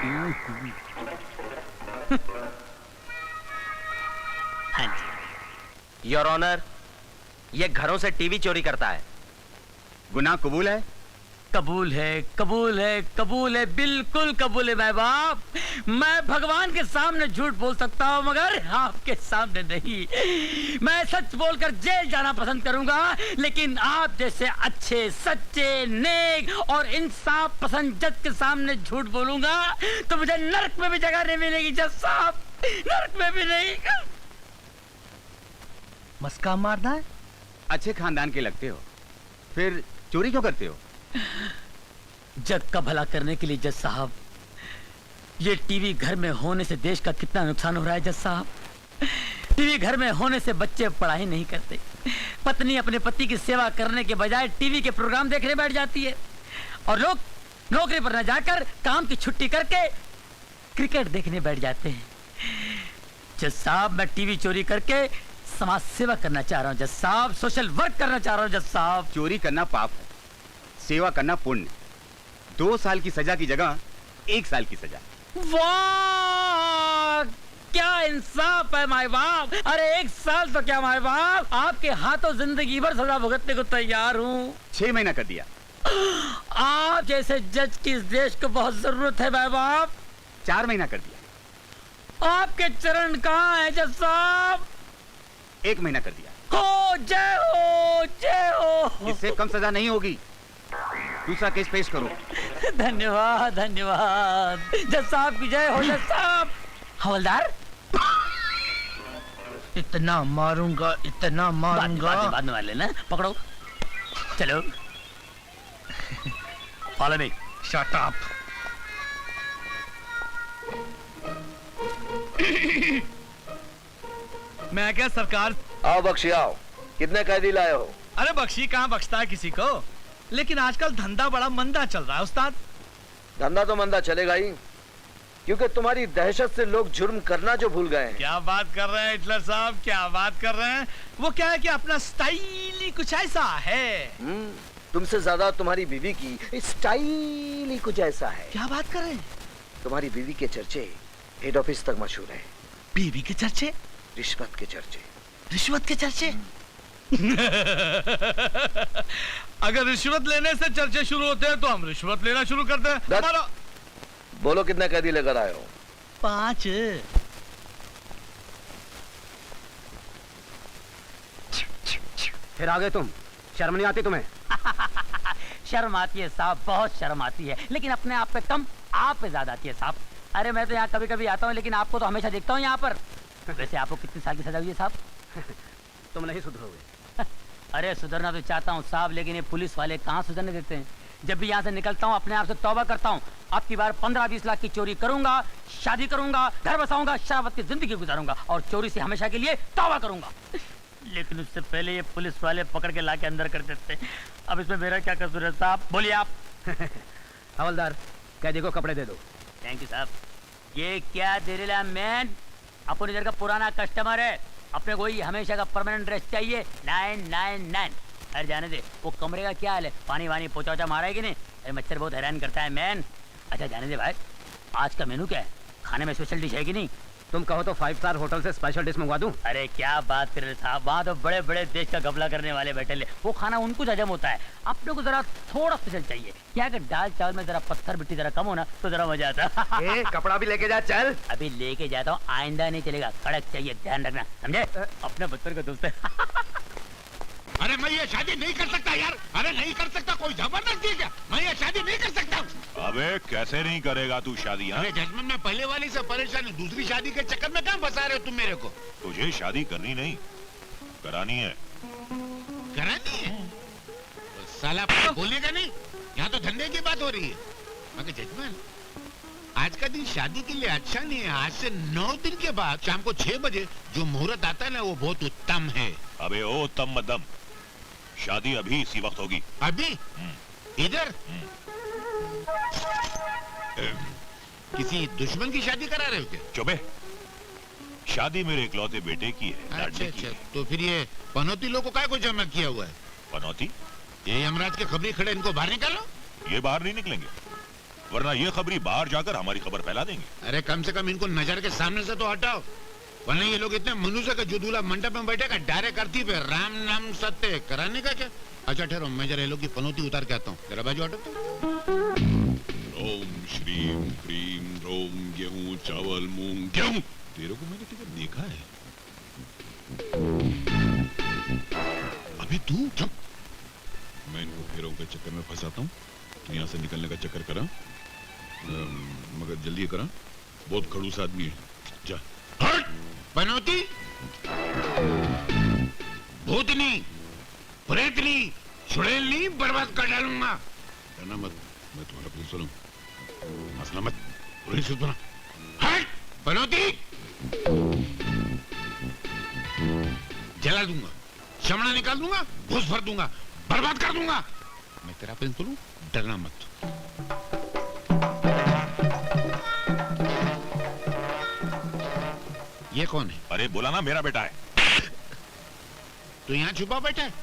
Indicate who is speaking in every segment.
Speaker 1: हाँ जी। Your honour, ये घरों से टीवी चोरी करता है।
Speaker 2: गुनाह कबूल है?
Speaker 3: कबूल है, कबूल है, कबूल है, बिल्कुल कबूल है भाई बाप। मैं भगवान के सामने झूठ बोल सकता हूँ मगर आपके सामने नहीं। मैं सच बोलकर जेल जाना पसंद करूंगा, लेकिन आप जैसे अच्छे, सच्चे, नेक और इंसाफ पसंद जज के सामने झूठ बोलूंगा तो मुझे नर्क में भी जगह नहीं मिलेगी जज साहब, नर्क में भी नहीं।
Speaker 2: मस्का मारना है? अच्छे खानदान के लगते हो, फिर चोरी क्यों करते हो?
Speaker 3: जग का भला करने के लिए जज साहब। ये टीवी घर में होने से देश का कितना नुकसान हो रहा है जज साहब। टीवी घर में होने से बच्चे पढ़ाई नहीं करते, पत्नी अपने पति की सेवा करने के बजाय टीवी के प्रोग्राम देखने बैठ जाती है, और लोग नौकरी पर न जाकर काम की छुट्टी करके क्रिकेट देखने बैठ जाते हैं। जज साहब, मैं टीवी चोरी करके समाज सेवा करना चाह रहा हूँ जज साहब, सोशल वर्क करना चाह रहा हूँ जज साहब।
Speaker 2: चोरी करना पाप है, सेवा करना पुण्य। 2 साल की सजा की जगह 1 साल की सजा।
Speaker 3: वाह, क्या इंसाफ है माय बाप। अरे 1 साल तो क्या माय बाप, आपके हाथों जिंदगी भर सजा भुगतने को तैयार हूँ।
Speaker 2: 6 महीना कर दिया।
Speaker 3: आप जैसे जज की इस देश को बहुत जरूरत है माय बाप।
Speaker 2: 4 महीना कर दिया।
Speaker 3: आपके चरण कहाँ है जज साहब?
Speaker 2: 1 महीना कर दिया।
Speaker 3: हो जय हो, जय हो।
Speaker 2: इससे कम सजा नहीं होगी। दूसरा केस पेश करो।
Speaker 3: धन्यवाद, धन्यवाद जज साहब की जय हो। जज साहब। हवलदार,
Speaker 4: इतना मारूंगा, इतना मारूंगा।
Speaker 3: बाद में मार लेना, पकड़ो, चलो। Follow me.
Speaker 4: Shut up.
Speaker 5: मैं क्या सरकार?
Speaker 6: आओ बख्शी आओ। कितने कैदी लाए हो?
Speaker 5: अरे बख्शी कहाँ बख्शता है किसी को, लेकिन आजकल धंधा बड़ा मंदा चल रहा है उस्ताद।
Speaker 6: धंधा तो मंदा चलेगा ही, क्योंकि तुम्हारी दहशत से लोग जुर्म करना जो भूल गए हैं।
Speaker 5: क्या बात कर रहे हैं हिटलर साहब, क्या बात कर रहे हैं? वो क्या है कि अपना स्टाइल ही कुछ ऐसा है।
Speaker 6: तुमसे ज्यादा तुम्हारी बीवी की स्टाइल ही कुछ ऐसा है।
Speaker 5: क्या बात कर रहे हैं?
Speaker 6: तुम्हारी बीवी के चर्चे हेड ऑफिस तक मशहूर है।
Speaker 5: बीवी के चर्चे?
Speaker 6: रिश्वत के चर्चे।
Speaker 5: रिश्वत के चर्चे? अगर रिश्वत लेने से चर्चे शुरू होते हैं तो हम रिश्वत लेना शुरू करते हैं। हमारा...
Speaker 6: बोलो कितने कैदी लेकर आए हो?
Speaker 5: 5।
Speaker 2: फिर आ गए तुम, शर्म नहीं आती तुम्हें?
Speaker 3: शर्म आती है साहब, बहुत शर्म आती है, लेकिन अपने आप पे कम, आप पे ज्यादा आती है साहब। अरे मैं तो यहाँ कभी कभी आता हूँ, लेकिन आपको तो हमेशा देखता हूँ यहाँ पर। वैसे आपको कितनी साल की सजा हुई है साहब?
Speaker 2: तुम नहीं सुधरोगे।
Speaker 3: अरे सुधरना तो चाहता हूँ साहब, लेकिन ये पुलिस वाले कहाँ सुधरने देते हैं। जब भी यहाँ से निकलता हूँ अपने आप से तौबा करता हूँ, अब की बार 15-20 लाख की चोरी करूंगा, शादी करूंगा, घर बसाऊंगा, शराबत की जिंदगी गुजारूंगा और चोरी से हमेशा के लिए तौबा करूंगा। लेकिन उससे पहले ये पुलिस वाले पकड़ के लाके अंदर कर देते। अब इसमें मेरा क्या कसूर है साहब, बोलिए आप।
Speaker 2: हवलदार, कैदी को कपड़े दे दो।
Speaker 3: थैंक यू साहब। ये क्या दे रहे मैन, अपन इधर का पुराना कस्टमर है, अपने को ही हमेशा का परमानेंट ड्रेस चाहिए। 999। अरे जाने दे, वो कमरे का क्या हाल है, पानी वानी पोछा वोछा मारा है कि नहीं? अरे मच्छर बहुत हैरान करता है मैन। अच्छा जाने दे भाई, आज का मेनू क्या है, खाने में स्पेशल डिश है कि नहीं?
Speaker 2: तुम कहो तो 5 स्टार होटल से स्पेशल डिश मंगवा दूं।
Speaker 3: अरे क्या बात कर रहे साहब, वहाँ तो बड़े बड़े देश का घपला करने वाले बैठे ले, वो खाना उनको हजम होता है, अपने को जरा थोड़ा स्पेशल चाहिए। क्या अगर दाल चावल में जरा पत्थर मिट्टी जरा कम होना तो जरा मजा आता।
Speaker 2: कपड़ा भी लेके जा, चल।
Speaker 3: अभी लेके जाता हूँ, आइंदा नहीं चलेगा, कड़क चाहिए, ध्यान रखना, समझे? अपने बच्चों का दोस्त है।
Speaker 7: अरे मैं ये शादी नहीं कर सकता यार। अरे नहीं कर सकता, कोई जबरदस्ती है क्या? मैं ये शादी नहीं कर सकता।
Speaker 8: अबे कैसे नहीं करेगा तू शादी?
Speaker 7: अरे जजमान, मैं पहले वाली से परेशान हूँ, दूसरी शादी के चक्कर में कहाँ फंसा रहे हो तुम मेरे को?
Speaker 8: तुझे शादी करनी नहीं, करानी है।
Speaker 7: करानी है? साला बोलेगा नहीं, यहाँ तो धंधे की बात हो रही है। मगर जजमान, आज का दिन शादी के लिए अच्छा नहीं है। आज से 9 दिन के बाद शाम को 6 बजे जो मुहूर्त आता है ना, वो बहुत उत्तम है।
Speaker 8: अबे ओ उत्तम मध्यम, शादी अभी इसी वक्त होगी।
Speaker 7: अभी? इधर? किसी दुश्मन की शादी करा रहे हो क्या?
Speaker 8: चुपे, शादी मेरे इकलौते बेटे की है।
Speaker 7: अच्छा अच्छा, तो फिर ये पनौती लोगों का को जमा किया हुआ है?
Speaker 8: पनौती?
Speaker 7: ये यमराज के खबरी खड़े, इनको बाहर निकालो।
Speaker 8: ये बाहर नहीं निकलेंगे, वरना ये खबरी बाहर जाकर हमारी खबर फैला देंगे।
Speaker 7: अरे कम से कम इनको नजर के सामने से तो हटाओ, वरना ये लोग इतने मनुष्य का जो दूल्हा मंडप में बैठेगा डायरेक्ट करती पे राम नाम सत्य कराने का क्या। अच्छा ठहरो, मैं जरा ये लोग की पनौती उतार के आता हूँ, जरा बाजू हटो तो।
Speaker 8: ओम श्रीम क्रीम रोम गेहूं चावल मूंग गेहूं। तेरे को मैंने किधर देखा है? अबे तू चुप। मैं इनको फेरों के चक्कर में फंसाता हूँ, तो यहाँ से निकलने का चक्कर करा, मगर जल्दी करा, बहुत खड़ूस आदमी है। जा
Speaker 7: हट! पनौती, भूतनी, प्रेतनी, छुड़ैलनी बर्बाद कर डालूंगा।
Speaker 8: डरना मत, मैं तुम्हारा प्रिंसिपल हूँ, हंसना मत, पूरी सुना।
Speaker 7: हट! पनौती, जला दूंगा, चमड़ा निकाल दूंगा, घुस भर दूंगा, बर्बाद कर दूंगा। मैं तेरा प्रिंसिपल हूँ, डरना मत। ये कौन है?
Speaker 8: अरे बोला ना मेरा बेटा है।
Speaker 7: तो यहाँ छुपा बैठा है,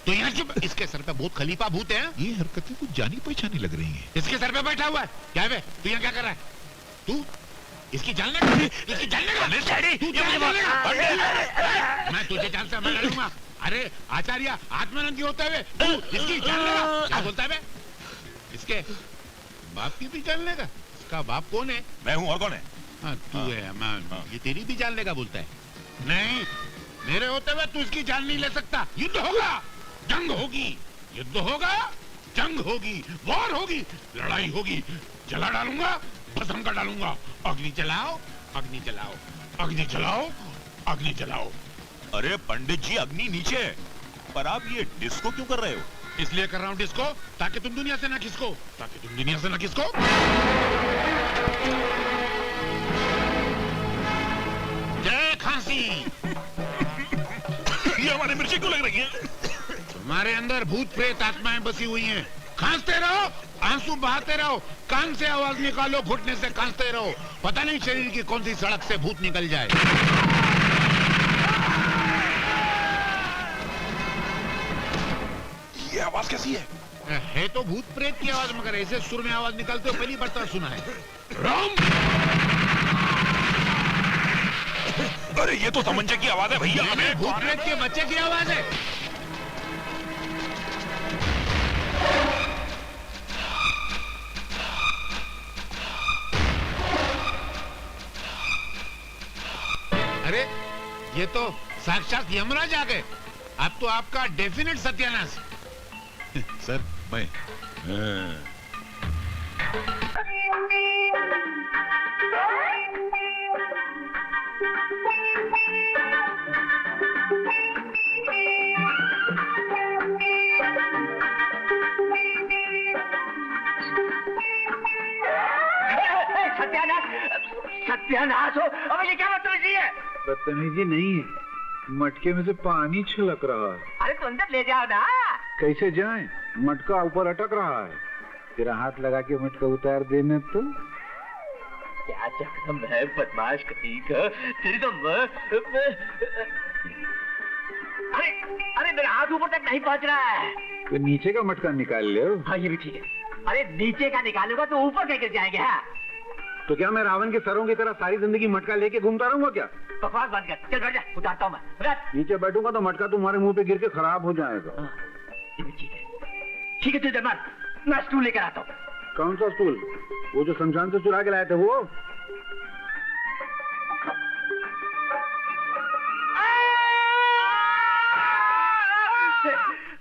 Speaker 7: तो यहाँ छुपा। इसके सर पे भूत खलीफा भूत है।
Speaker 8: ये हरकतें कुछ जानी पहचानी लग रही हैं।
Speaker 7: इसके सर पे बैठा हुआ है। क्या है? तू यहाँ क्या कर रहा है? तू इसकी जान लेगा? इसकी जान लेगा? तू जान लेगा? मैं तुझे जान से मैं लड़ूंगा। अरे आचार्य आत्मानंद होते हुए तू इसकी जान लेगा? क्या बोलता है बे? इसके बाप की भी जान लेगा? इसका बाप कौन है?
Speaker 8: मैं हूँ, और कौन है?
Speaker 7: हाँ तू है। मैं ये तेरी भी जान लेगा बोलता है। नहीं, मेरे होते हुए तू इसकी जान नहीं ले सकता। युद्ध होगा, जंग होगी, युद्ध होगा, जंग होगी, वॉर होगी, लड़ाई होगी। जला डालूंगा, भस्म कर डालूंगा। अग्नि जलाओ, अग्नि जलाओ, अग्नि जलाओ, अग्नि जलाओ।
Speaker 8: अरे पंडित जी, अग्नि नीचे है, पर आप ये डिस्को क्यों कर रहे हो?
Speaker 7: इसलिए कर रहा हूँ डिस्को, ताकि तुम दुनिया से ना खिसको, ताकि तुम दुनिया से ना खिसको। जय खांसी।
Speaker 8: ये हमारे मिर्ची क्यों लग रही है?
Speaker 7: तुम्हारे अंदर भूत प्रेत आत्माएं बसी हुई हैं। खांसते रहो, आंसू बहाते रहो, कान से आवाज निकालो, घुटने से खांसते रहो। पता नहीं शरीर की कौन सी सड़क से भूत निकल जाए।
Speaker 8: ये आवाज कैसी है
Speaker 7: तो भूत प्रेत की आवाज, मगर ऐसे सुर में आवाज निकलते हो पहली बार सुना है।
Speaker 8: राम! अरे ये तो तमंचे की आवाज है भैया। हमें
Speaker 7: भूत प्रेत के बच्चे की आवाज है। अरे ये तो साक्षात यमराज आ गए। अब तो आपका डेफिनेट सत्यानाश।
Speaker 8: सर मैं
Speaker 6: सत्यानाश हो। अब ये क्या बदतमीजी है?
Speaker 9: बदतमीजी नहीं है, मटके में से पानी छलक रहा है।
Speaker 6: अरे तो अंदर ले जाओ ना।
Speaker 9: कैसे जाएं? मटका ऊपर अटक रहा है। तेरा हाथ लगा के मटका उतार देने तो।
Speaker 6: क्या चक्कर है बदमाश कहीं का? तेरी तो अरे अरे मेरा हाथ ऊपर तक नहीं पहुंच रहा है।
Speaker 9: तो नीचे का मटका निकाल ले।
Speaker 6: हाँ ये भी ठीक है। अरे नीचे का निकालूंगा तो ऊपर कैसे जाएंगे? हाँ
Speaker 9: तो क्या मैं रावण के सरों की तरह सारी जिंदगी मटका लेके घूमता रहूंगा क्या?
Speaker 6: बकवास बंद कर, चल बैठ जा, उतारता हूँ मैं।
Speaker 9: नीचे बैठूंगा तो मटका तुम्हारे मुंह पे गिर के खराब हो जाएगा।
Speaker 6: ये भी ठीक है। ठीक है तू इधर मत, मैं स्टूल लेकर आता हूँ।
Speaker 9: कौन सा स्टूल? वो जो शमशान से चुरा के लाए थे वो?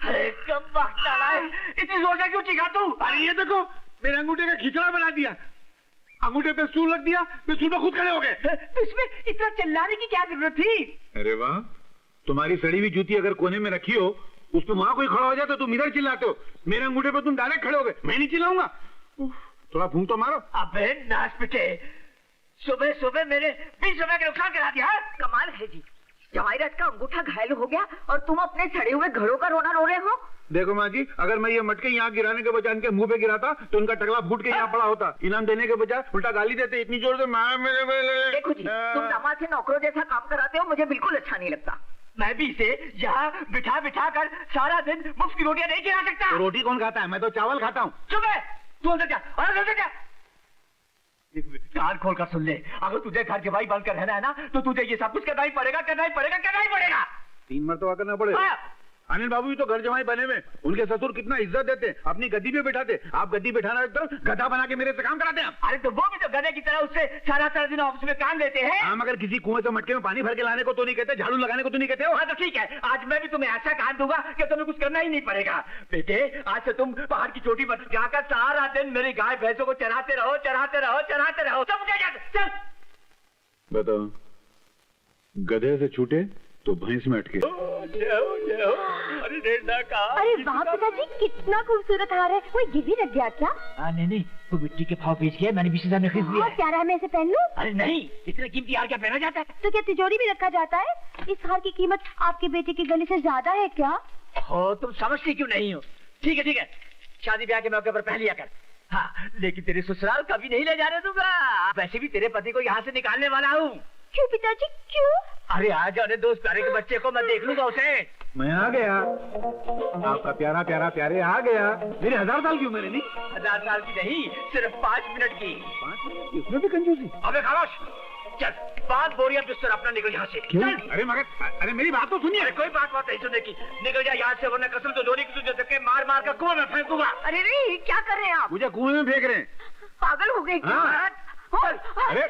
Speaker 6: अरे कब वक्त डाला है, इतनी जोर से क्यों चीखा तू?
Speaker 9: अरे ये देखो, मेरे अंगूठे का खिचड़ा बना दिया। अंगूठे पे स्टूल रख दिया, मैं स्टूल पे खुद खड़े हो गए।
Speaker 6: तो इसमें इतना चिल्लाने की क्या जरूरत थी?
Speaker 9: अरे वाह, तुम्हारी सड़ी हुई जूती अगर कोने में रखी हो, उस पे वहां कोई खड़ा हो जाए तो तुम इधर चिल्लाते हो। मेरे अंगूठे पे तुम डायरेक्ट खड़े हो गए, मैं नहीं चिल्लाऊंगा। थोड़ा फूंक तो मारो।
Speaker 6: अबे नाच पिटे, सुबह सुबह मेरे 20 रुपए का नुकसान करा दिया।
Speaker 10: कमाल है जी, जवाहिरत का अंगूठा घायल हो गया और तुम अपने सड़े हुए घरों का रोना रो रहे हो।
Speaker 9: देखो माँ जी, अगर मैं ये मटके यहाँ गिराने के बजाय इनके मुंह पे गिराता तो इनका टकला फूट के यहाँ पड़ा होता। इनाम देने के बजाय उल्टा गाली देते इतनी जोर से।
Speaker 10: देखो जी, तुम नमाज से नौकरों जैसा काम कराते हो, मुझे बिल्कुल अच्छा नहीं लगता।
Speaker 6: मैं भी इसे यहाँ बिठा बिठा कर सारा दिन मुफ्त की रोटियां नहीं खिला सकता।
Speaker 9: तो रोटी कौन खाता है? मैं तो चावल खाता हूँ।
Speaker 6: सुबह
Speaker 11: तू अंदर जा, अंदर जा। कान खोल कर सुन ले, अगर तुझे घर जवाई बनकर रहना है ना, तो तुझे ये सब कुछ करना ही पड़ेगा, करना ही पड़ेगा, करना ही पड़ेगा।
Speaker 9: 3 मरतबा करना पड़ेगा। अनिल बाबू भी तो घर जमाई बने में, उनके ससुर कितना इज्जत देते, अपनी गद्दी पे बैठाते। आप गद्दी बैठाना एक तरफ, गधा बना के मेरे से काम कराते हैं।
Speaker 11: अरे तो वो भी तो गधे की तरह उससे सारा दिन ऑफिस में काम लेते हैं।
Speaker 9: हम अगर किसी कुएं से मटके में पानी भर के लाने को तो नहीं कहते, झाड़ू लगाने को तो नहीं कहते हो।
Speaker 11: हाँ तो ठीक है, आज मैं भी तुम्हें ऐसा काम दूंगा कि तुम्हें कुछ करना ही नहीं पड़ेगा। बेटे, आज से तुम पहाड़ की चोटी पर जाकर सारा दिन मेरी गाय भैंसों को चराते रहो, चराते रहो, चराते रहो। चल
Speaker 9: बताओ, गधे से छूटे तो भैंस में अटके।
Speaker 10: अरे वाह पिताजी, कितना खूबसूरत हार है। कोई गिरवी रख गया क्या?
Speaker 11: नहीं, वो मिट्टी के भाव बेच गया, मैंने 20,000 में खरीद लिया।
Speaker 10: क्या रहा, मैं इसे पहन लूं?
Speaker 11: अरे नहीं, इतने कीमती हार क्या पहना जाता है?
Speaker 10: तो क्या तिजोरी भी रखा जाता है? इस हार की कीमत आपके बेटे की गले से ज्यादा है क्या?
Speaker 11: हो, तुम समझती क्यों नहीं हो? ठीक है, शादी ब्याह के मौके पर पहन लिया कर। हाँ, लेकिन तेरे ससुराल कभी नहीं ले जाने दूंगा। वैसे भी तेरे पति को यहाँ से निकालने वाला हूँ।
Speaker 10: क्यों पिताजी, क्यों?
Speaker 11: अरे आ जाने दो उस प्यारे के बच्चे को, मैं देख लूंगा उसे।
Speaker 9: मैं आ गया, आपका प्यारा प्यारा प्यारे आ गया। मेरे 1000 साल की उम्र है। नहीं
Speaker 11: 1000 साल की नहीं, सिर्फ 5 मिनट की।
Speaker 9: 5 मिनट की? उसमें भी कंजूसी।
Speaker 11: अबे खामोश, चल 5 बोरियां बिस्तर अपना निकल यहाँ से। चल।
Speaker 9: अरे मगर, अरे मेरी बात तो सुनिए।
Speaker 11: अरे कोई बात नहीं सुनने की, निकल जा यहाँ से, वरना कसम तो जोड़ी की तुझे धक्के मार मार कर कुएं में फेंकूंगा।
Speaker 10: अरे नहीं, क्या कर रहे हैं आप?
Speaker 9: मुझे कुएं में फेंक रहे हैं।
Speaker 10: पागल हो गए क्या?
Speaker 9: हाँ।
Speaker 10: अरे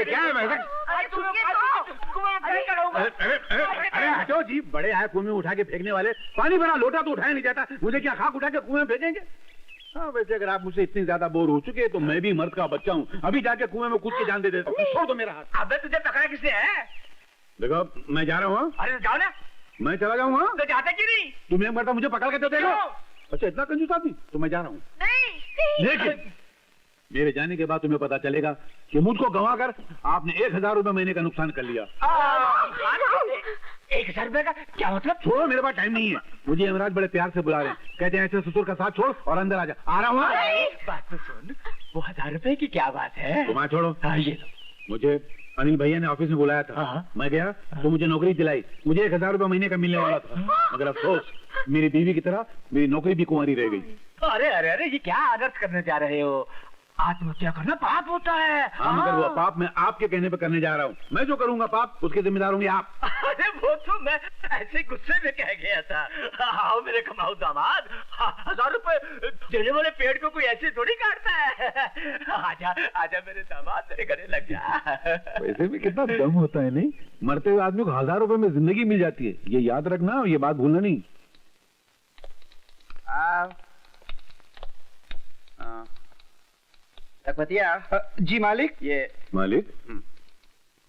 Speaker 9: क्या है वैसा? अरे हटो जी, बड़े आए कुएं में उठा के फेंकने वाले। पानी भरा लोटा तो उठाया नहीं जाता, मुझे क्या खाक उठा के कुएं में फेंकेंगे? हाँ, वैसे अगर आप मुझसे इतनी ज्यादा बोर हो चुके हैं तो मैं भी मर्द का बच्चा हूँ, अभी जाके कुएं में कूद के जान दे देता हूँ। छोड़ दो मेरा हाथ।
Speaker 11: अबे तुझे पकड़ा किसने है?
Speaker 9: देखो, मैं जा रहा हूँ।
Speaker 11: अरे जाओ ना।
Speaker 9: मैं चला जाऊंगा।
Speaker 11: तो जाते क्यों नहीं?
Speaker 9: तुम एक मरता मुझे पकड़ के तो देखो। अच्छा, इतना कंजूस आदमी? तो मैं जा रहा हूँ। लेकिन मेरे जाने के बाद तुम्हें पता चलेगा कि मुझको गंवाकर आपने 1000 रुपए महीने का नुकसान कर लिया।
Speaker 11: 1000 रुपए का क्या मतलब?
Speaker 9: छोड़ो, मेरे पास टाइम नहीं है। मुझे यमराज बड़े प्यार से बुला रहे हैं, कहते हैं ऐसे ससुर का साथ छोड़ और अंदर आ जा। आ रहा हूँ।
Speaker 11: बात तो सुन, वो 1000 रुपए की क्या बात है?
Speaker 9: तुम छोड़ो।
Speaker 11: ये
Speaker 9: मुझे अनिल भैया ने ऑफिस में बुलाया था। मैं गया तो मुझे नौकरी दिलाई। मुझे 1000 रुपए महीने का मिलने वाला था, मगर अफसोस मेरी बीवी की तरह मेरी नौकरी भी कुंवारी रह गई।
Speaker 11: अरे ये क्या अनर्थ करने जा रहे हो? आत्महत्या करना पाप होता है।
Speaker 9: हाँ, मगर वो पाप मैं आपके कहने पे करने जा रहा हूँ। मैं जो करूंगा पाप, उसके जिम्मेदार होंगे आप।
Speaker 11: अरे वो तो मैं ऐसे गुस्से में कह गया था। आओ मेरे कमाऊ दामाद, 1000 रुपए देने वाले पेड़ को कोई ऐसे थोड़ी काटता है। आजा आजा मेरे दामाद, मेरे गले लग जा।
Speaker 9: वैसे भी कितना दम होता है, नहीं? मरते हुए आदमी को 1000 रुपए में जिंदगी मिल जाती है, ये याद रखना और ये बात भूलना नहीं।
Speaker 2: जी मालिक। ये
Speaker 9: मालिक?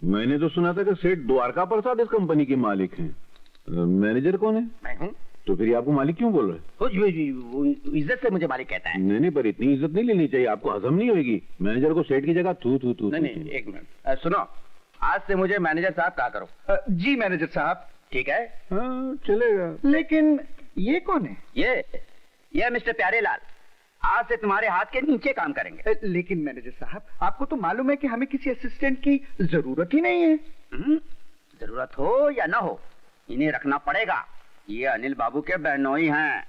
Speaker 9: मैंने तो सुना था कि सेठ द्वारका प्रसाद इस कंपनी के मालिक हैं। मैनेजर कौन है?
Speaker 2: मैं हूँ।
Speaker 9: तो फिर आपको मालिक क्यों बोल रहे हैं?
Speaker 2: वो इज्जत से मुझे मालिक कहता है।
Speaker 9: नहीं, पर इतनी इज्जत नहीं लेनी चाहिए, आपको हजम नहीं होगी। मैनेजर को सेठ की जगह तू तू तू।
Speaker 2: नहीं, एक मिनट सुनो, आज से मुझे मैनेजर साहब कहा करो। जी मैनेजर साहब। ठीक है?
Speaker 9: हाँ, चलेगा।
Speaker 2: लेकिन ये कौन है? ये मिस्टर प्यारेलाल, आज से तुम्हारे हाथ के नीचे काम करेंगे।
Speaker 12: लेकिन मैनेजर साहब, आपको तो मालूम है कि हमें किसी असिस्टेंट की जरूरत ही नहीं है।
Speaker 2: जरूरत हो या ना हो, इन्हें रखना पड़ेगा। ये अनिल बाबू के बहनोई हैं।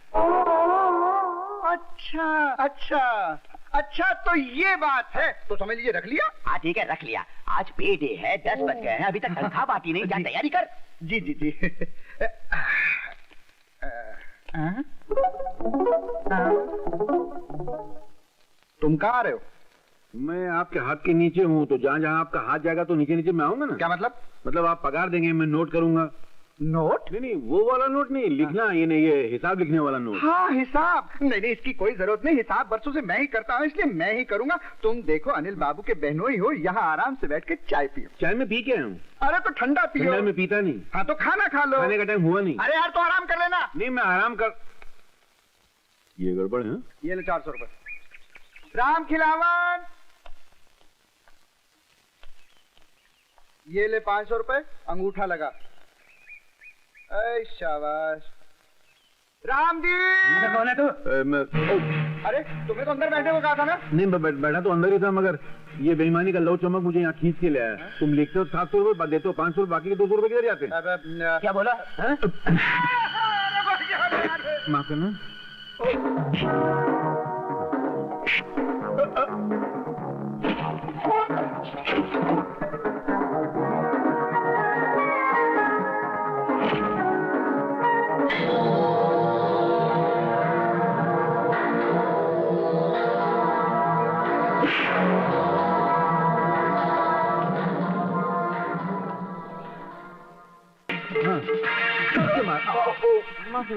Speaker 12: अच्छा, तो ये बात है। तो समझ लीजिए रख लिया।
Speaker 2: हाँ ठीक है, रख लिया। आज पे डे है, 10 बज गए हैं, अभी तक तनख्वाह बाकी नहीं। जा तैयारी कर।
Speaker 12: जी। तुम कहाँ आ रहे हो?
Speaker 9: मैं आपके हाथ के नीचे हूँ, तो जहाँ जहाँ आपका हाथ जाएगा तो नीचे नीचे मैं आऊंगा ना।
Speaker 12: क्या मतलब?
Speaker 9: मतलब आप पगार देंगे, मैं नोट करूंगा।
Speaker 12: नोट?
Speaker 9: नहीं, वो वाला नोट नहीं, लिखना ये नहीं, ये हिसाब लिखने वाला नोट।
Speaker 12: हाँ, हिसाब। नहीं, इसकी कोई जरूरत नहीं। हिसाब बरसों से मैं ही करता हूँ, इसलिए मैं ही करूंगा। तुम देखो, अनिल बाबू के बहनोई हो, यहाँ आराम से बैठ के चाय पियो।
Speaker 9: चाय में पी के आऊँ?
Speaker 12: अरे तो ठंडा पियो।
Speaker 9: ठंडा में पीता नहीं।
Speaker 12: हाँ तो खाना खा लो।
Speaker 9: खाने का टाइम हुआ नहीं।
Speaker 12: अरे यार, तो आराम कर लेना।
Speaker 9: नहीं, मैं आराम कर। ये गड़बड़ है।
Speaker 12: ये ले 400 रुपए। राम खिलावन, ये ले 500 रुपए, अंगूठा लगा। ऐ शाबाश। राम जी।
Speaker 2: कौन है तू?
Speaker 12: अरे तुम्हें तो अंदर बैठने को कहा था ना।
Speaker 9: नहीं, बैठा तो अंदर ही था, मगर ये बेईमानी का लव चमक मुझे यहाँ खींच के ले आया। तुम लिखते हो 700 रुपए, देते हो 500, बाकी के 200 रुपए किधर जाते हैं?
Speaker 2: क्या बोला?
Speaker 9: माफ करना।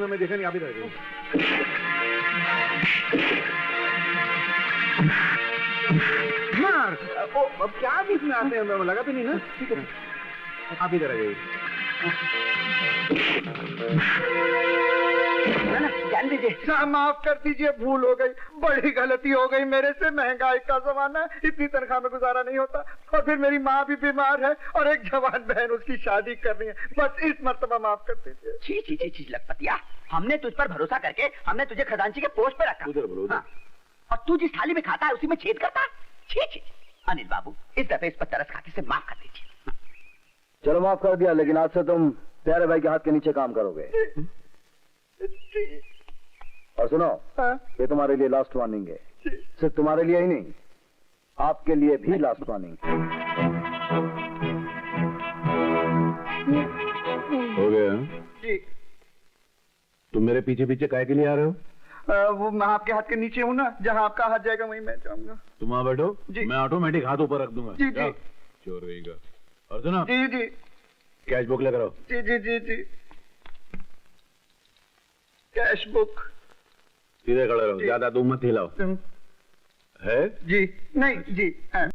Speaker 9: मैं देखा नहीं, आप इधर मार। अब क्या बीच में आते हैं, लगा तो नहीं ना? ठीक है, आप इधर आ जाइए।
Speaker 12: जान दीजिए, माफ कर दीजिए, भूल हो गई, बड़ी गलती हो गई मेरे से। महंगाई का जमाना है, इतनी तनख्वाह में गुजारा नहीं होता, और फिर मेरी माँ भी बीमार है और एक जवान बहन, उसकी शादी करनी है। बस इस मर्तबा माफ कर दीजिए।
Speaker 11: छी छी छी छी लखपतिया, हमने तुझ पर भरोसा करके हमने तुझे खजांची के पोस्ट पे रखा।
Speaker 9: उधर बोलो।
Speaker 11: हाँ। और तू जिस थाली में खाता है उसी में छेद करता है। छी छी। अनिल बाबू, इस दफे इस पर तरस खाके से माफ कर दीजिए।
Speaker 6: चलो माफ कर दिया, लेकिन आज से तुम प्यारे भाई के हाथ के नीचे काम करोगे। और सुनो, ये तुम्हारे लिए लास्ट वार्निंग है। सिर्फ तुम्हारे लिए ही नहीं, आपके लिए भी लास्ट वार्निंग।
Speaker 9: हो गया
Speaker 12: जी।
Speaker 9: तुम मेरे पीछे पीछे काहे के लिए आ रहे हो?
Speaker 12: वो मैं आपके हाथ के नीचे हूँ ना, जहाँ आपका हाथ जाएगा वहीं मैं जाऊंगा।
Speaker 9: तुम वहाँ बैठो,
Speaker 12: जी।
Speaker 9: मैं ऑटोमेटिक हाथ ऊपर रख दूंगा।
Speaker 12: जी जी
Speaker 9: चोर रहेगा। और सुनो,
Speaker 12: जी जी
Speaker 9: कैश बुक लेकर आओ।
Speaker 12: जी जी जी जी। Cash book.
Speaker 9: सीधे खड़े रहो, ज्यादा तुम मत हिलाओ। है
Speaker 12: जी नहीं जी।